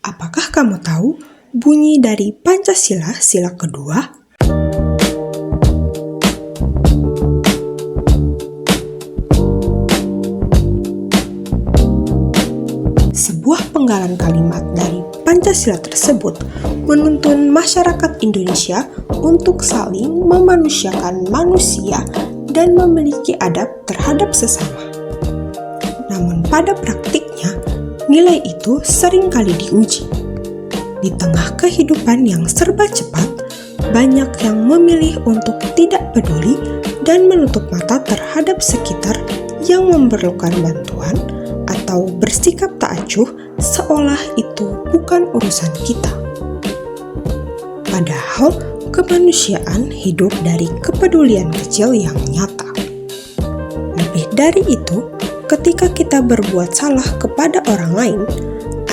Apakah kamu tahu bunyi dari Pancasila sila kedua? Sebuah penggalan kalimat dari Pancasila tersebut menuntun masyarakat Indonesia untuk saling memanusiakan manusia dan memiliki adab terhadap sesama. Namun pada praktiknya, nilai itu seringkali diuji. Di tengah kehidupan yang serba cepat, banyak yang memilih untuk tidak peduli dan menutup mata terhadap sekitar yang memerlukan bantuan atau bersikap tak acuh seolah itu bukan urusan kita. Padahal kemanusiaan hidup dari kepedulian kecil yang nyata. Lebih dari itu, ketika kita berbuat salah kepada orang lain,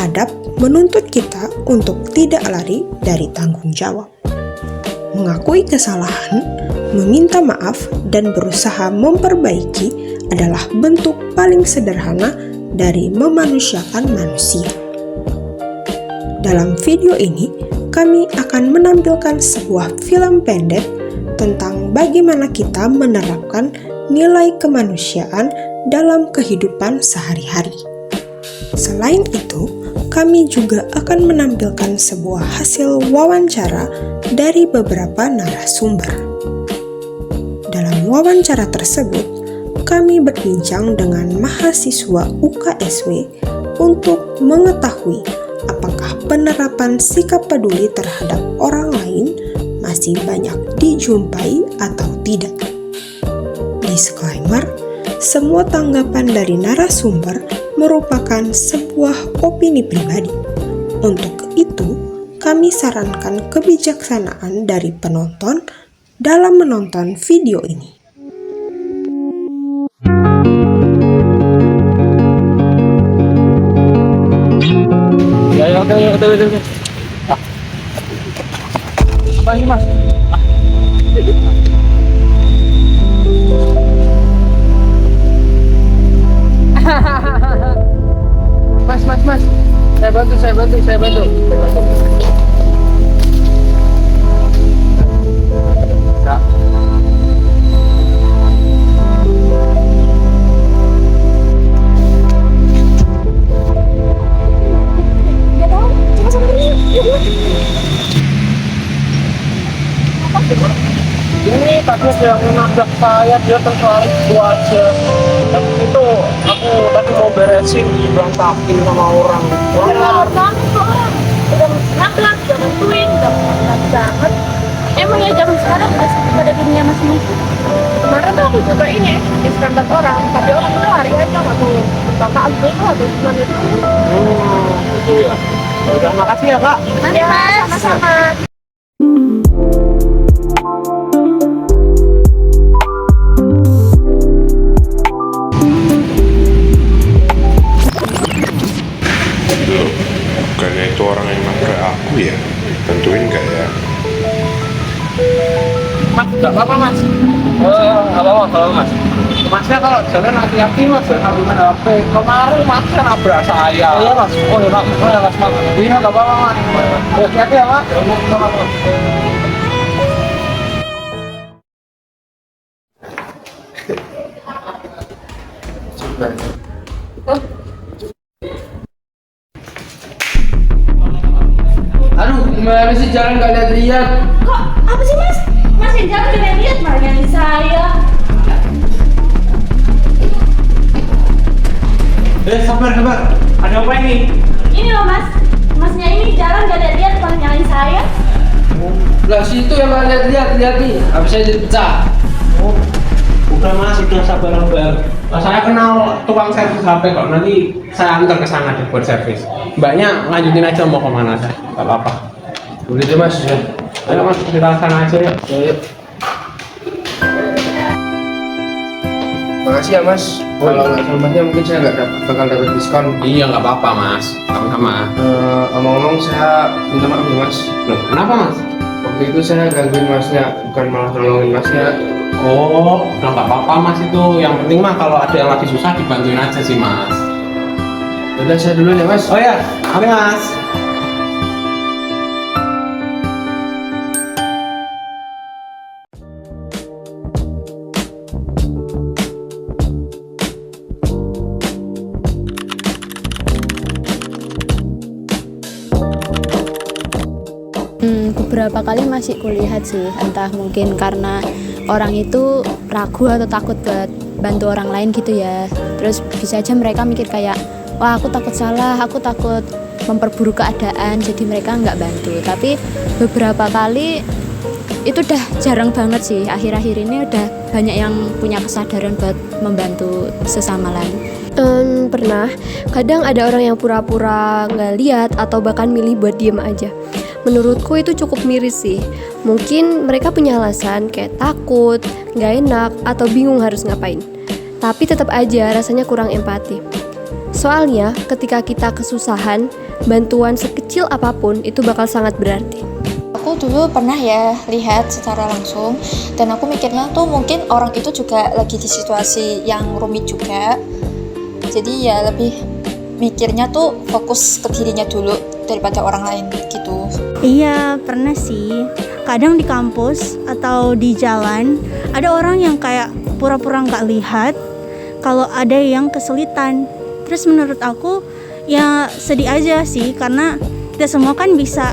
adab menuntut kita untuk tidak lari dari tanggung jawab. Mengakui kesalahan, meminta maaf, dan berusaha memperbaiki adalah bentuk paling sederhana dari memanusiakan manusia. Dalam video ini, kami akan menampilkan sebuah film pendek tentang bagaimana kita menerapkan nilai kemanusiaan dalam kehidupan sehari-hari. Selain itu, kami juga akan menampilkan sebuah hasil wawancara dari beberapa narasumber. Dalam wawancara tersebut, kami berbincang dengan mahasiswa UKSW untuk mengetahui apakah penerapan sikap peduli terhadap orang lain masih banyak dijumpai atau tidak. Disclaimer, semua tanggapan dari narasumber merupakan sebuah opini pribadi. Untuk itu, kami sarankan kebijaksanaan dari penonton dalam menonton video ini. Oke. Apa ini, Mas? Mas. Saya bantu. Kak. Ini tadi ada yang menabrak saya, dia tertarik itu aja. Tapi itu aku tadi mau beresin, berantakin sama orang. Orang udah nabrak, udah bantuin, udah banget. Emang ya zaman sekarang masih pada dunia masing-masing. Kemarin tuh aku juga ini diserempet orang, tapi orang itu lari aja nggak tuh bapak aku atau gimana itu. Itu ya. Udah, makasih ya Kak. Ya, sama-sama. Bukannya itu orang yang nabrak aku ya? Tentuin gak ya? Mas, nggak apa-apa Mas. Nggak apa-apa Mas. Masnya kalau jalan hati-hati Mas, jangan main HP. Kemarin Masnya nabrak saya. Iya Mas. Oh ya Mas, iya nggak apa-apa Mas. Hati-hati ya Mas. Aduh, gimana sih jalan gak lihat-lihat? Kok apa sih Mas? Mas yang jalan udah lihat malah nyari saya. Sabar. Ada apa ini? Ini loh Mas, Masnya ini jalan gak lihat malah nyari saya. Lah situ yang gak lihat-lihat nih. Habis saya jadi pecah. Udah Mas, udah sabar. Saya kenal tukang servis HP kok. Nanti saya antar ke sana deh buat servis. Mbaknya lanjutin aja mau kemana saya, nggak apa-apa. Boleh deh Mas. Ayo Mas, kita sana aja yuk. Yuk. Makasih ya Mas. Kalau nggak selamatnya mungkin saya bakal dapat diskon. Iya nggak apa-apa Mas, sama-sama. Omong-omong saya minta maaf nih Mas. Loh, kenapa Mas? Waktu itu saya gangguin Masnya, bukan malah nolongin Masnya. Oh, udah nggak apa-apa Mas itu. Yang penting mah kalau ada yang lagi susah dibantuin aja sih Mas. Udah saya duluan ya Mas. Oh ya, oke Mas. Beberapa kali masih kulihat sih, entah mungkin karena orang itu ragu atau takut buat bantu orang lain gitu ya. Terus bisa aja mereka mikir kayak, wah aku takut salah, aku takut memperburuk keadaan, jadi mereka nggak bantu. Tapi beberapa kali itu udah jarang banget sih, akhir-akhir ini udah banyak yang punya kesadaran buat membantu sesama lain. Pernah, kadang ada orang yang pura-pura nggak lihat atau bahkan milih buat diem aja. Menurutku itu cukup miris sih. Mungkin mereka punya alasan kayak takut, nggak enak, atau bingung harus ngapain. Tapi tetap aja rasanya kurang empati. Soalnya ketika kita kesusahan, bantuan sekecil apapun itu bakal sangat berarti. Aku dulu pernah ya lihat secara langsung, dan aku mikirnya tuh mungkin orang itu juga lagi di situasi yang rumit juga. Jadi ya lebih mikirnya tuh fokus ke dirinya dulu daripada orang lain gitu. Iya, pernah sih. Kadang di kampus atau di jalan ada orang yang kayak pura-pura nggak lihat kalau ada yang kesulitan. Terus menurut aku ya sedih aja sih, karena kita semua kan bisa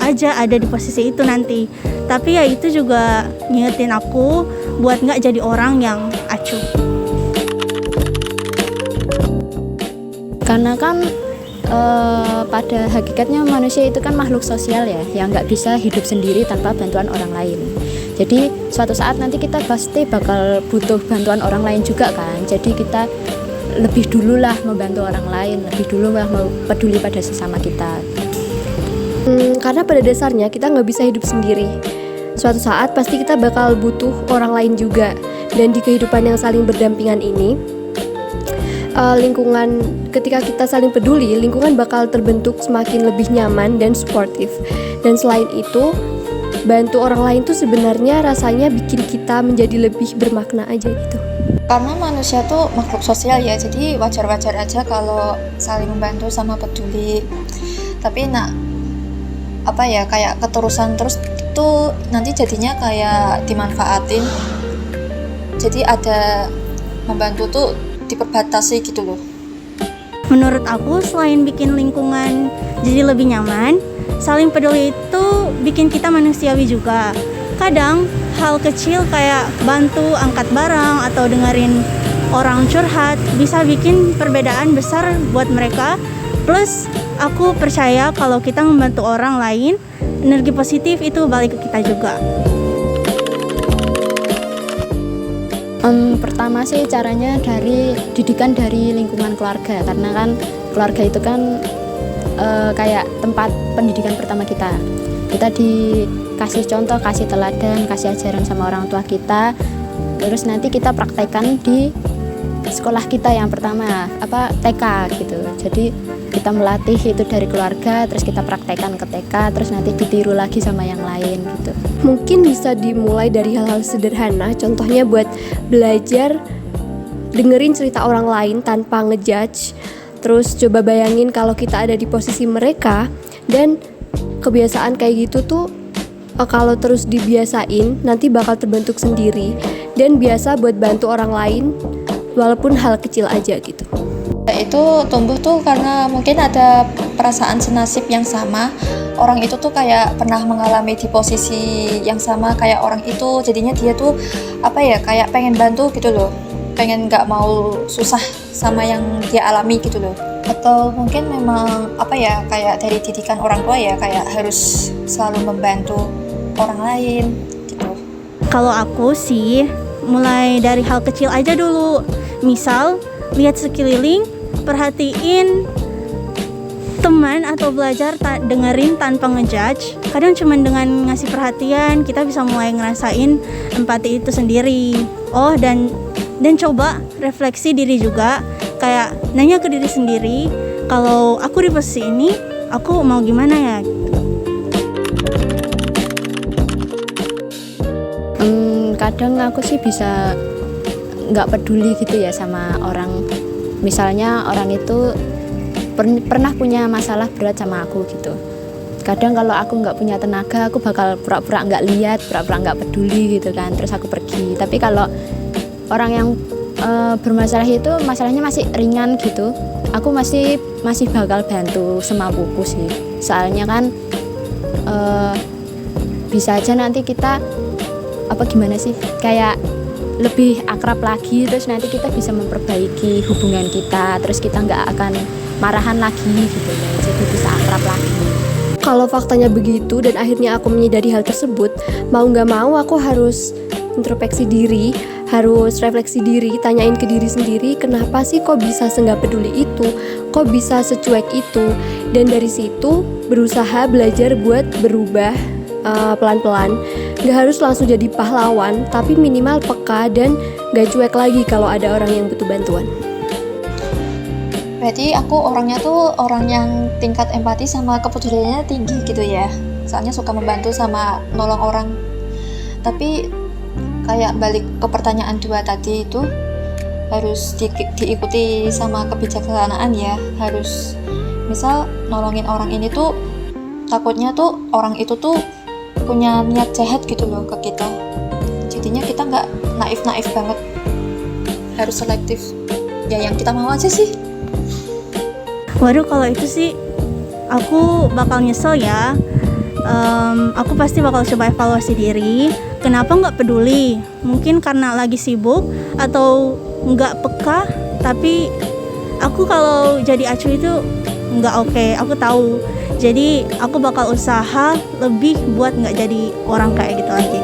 aja ada di posisi itu nanti. Tapi ya itu juga ngingetin aku buat nggak jadi orang yang acuh. Karena kan pada hakikatnya manusia itu kan makhluk sosial ya, yang nggak bisa hidup sendiri tanpa bantuan orang lain. Jadi suatu saat nanti kita pasti bakal butuh bantuan orang lain juga kan. Jadi kita lebih dulu lah membantu orang lain, lebih dulu lah mau peduli pada sesama kita. Karena pada dasarnya kita nggak bisa hidup sendiri. Suatu saat pasti kita bakal butuh orang lain juga. Dan di kehidupan yang saling berdampingan ini, lingkungan, ketika kita saling peduli, lingkungan bakal terbentuk semakin lebih nyaman dan suportif. Dan selain itu, bantu orang lain tuh sebenarnya rasanya bikin kita menjadi lebih bermakna aja gitu. Karena manusia tuh makhluk sosial ya, jadi wajar-wajar aja kalau saling membantu sama peduli. Tapi kayak keterusan terus itu nanti jadinya kayak dimanfaatin. Jadi ada membantu tuh diperbatasi gitu loh. Menurut aku selain bikin lingkungan jadi lebih nyaman, saling peduli itu bikin kita manusiawi juga. Kadang hal kecil kayak bantu angkat barang atau dengerin orang curhat bisa bikin perbedaan besar buat mereka. Plus aku percaya kalau kita membantu orang lain, energi positif itu balik ke kita juga. Pertama sih caranya dari didikan dari lingkungan keluarga, karena kan keluarga itu kan kayak tempat pendidikan pertama kita. Kita dikasih contoh, kasih teladan, kasih ajaran sama orang tua kita, terus nanti kita praktekkan di sekolah kita yang pertama, TK gitu. Jadi kita melatih itu dari keluarga, terus kita praktekkan ke TK, terus nanti ditiru lagi sama yang lain gitu. Mungkin bisa dimulai dari hal-hal sederhana, contohnya buat belajar dengerin cerita orang lain tanpa ngejudge. Terus coba bayangin kalau kita ada di posisi mereka, dan kebiasaan kayak gitu tuh kalau terus dibiasain nanti bakal terbentuk sendiri dan biasa buat bantu orang lain walaupun hal kecil aja gitu. Itu tumbuh tuh karena mungkin ada perasaan senasib yang sama. Orang itu tuh kayak pernah mengalami di posisi yang sama kayak orang itu, jadinya dia tuh kayak pengen bantu gitu loh, pengen nggak mau susah sama yang dia alami gitu loh. Atau mungkin memang kayak dari didikan orang tua ya, kayak harus selalu membantu orang lain gitu. Kalau aku sih mulai dari hal kecil aja dulu. Misal lihat sekeliling, perhatiin teman atau belajar dengerin tanpa ngejudge. Kadang cuma dengan ngasih perhatian kita bisa mulai ngerasain empati itu sendiri. Dan coba refleksi diri juga, kayak nanya ke diri sendiri, kalau aku di posisi ini aku mau gimana ya. Kadang aku sih bisa nggak peduli gitu ya sama orang. Misalnya orang itu pernah punya masalah berat sama aku gitu. Kadang kalau aku nggak punya tenaga, aku bakal pura-pura nggak lihat, pura-pura nggak peduli gitu kan, terus aku pergi. Tapi kalau orang yang bermasalah itu masalahnya masih ringan gitu, aku masih bakal bantu semampuku sih. Soalnya kan bisa aja nanti kita gimana sih, kayak lebih akrab lagi, terus nanti kita bisa memperbaiki hubungan kita, terus kita nggak akan marahan lagi gitu ya, jadi bisa akrab lagi. Kalau faktanya begitu dan akhirnya aku menyadari hal tersebut, mau nggak mau aku harus introspeksi diri, harus refleksi diri, tanyain ke diri sendiri, kenapa sih kok bisa senggak peduli itu, kok bisa secuek itu, dan dari situ berusaha belajar buat berubah pelan-pelan. Gak harus langsung jadi pahlawan, tapi minimal peka dan gak cuek lagi kalau ada orang yang butuh bantuan. Berarti aku orangnya tuh orang yang tingkat empati sama kepeduliannya tinggi gitu ya. Soalnya suka membantu sama nolong orang. Tapi kayak balik ke pertanyaan 2 tadi itu, harus diikuti sama kebijaksanaan ya. Harus misal nolongin orang ini tuh takutnya tuh orang itu tuh punya niat jahat gitu loh ke kita. Jadinya kita nggak naif banget, harus selektif ya, yang kita mau aja sih. Waduh, kalau itu sih aku bakal nyesel ya. Aku pasti bakal coba evaluasi diri. Kenapa nggak peduli? Mungkin karena lagi sibuk atau nggak peka. Tapi aku kalau jadi acuh itu nggak oke. Aku tahu. Jadi aku bakal usaha lebih buat nggak jadi orang kayak gitu lagi.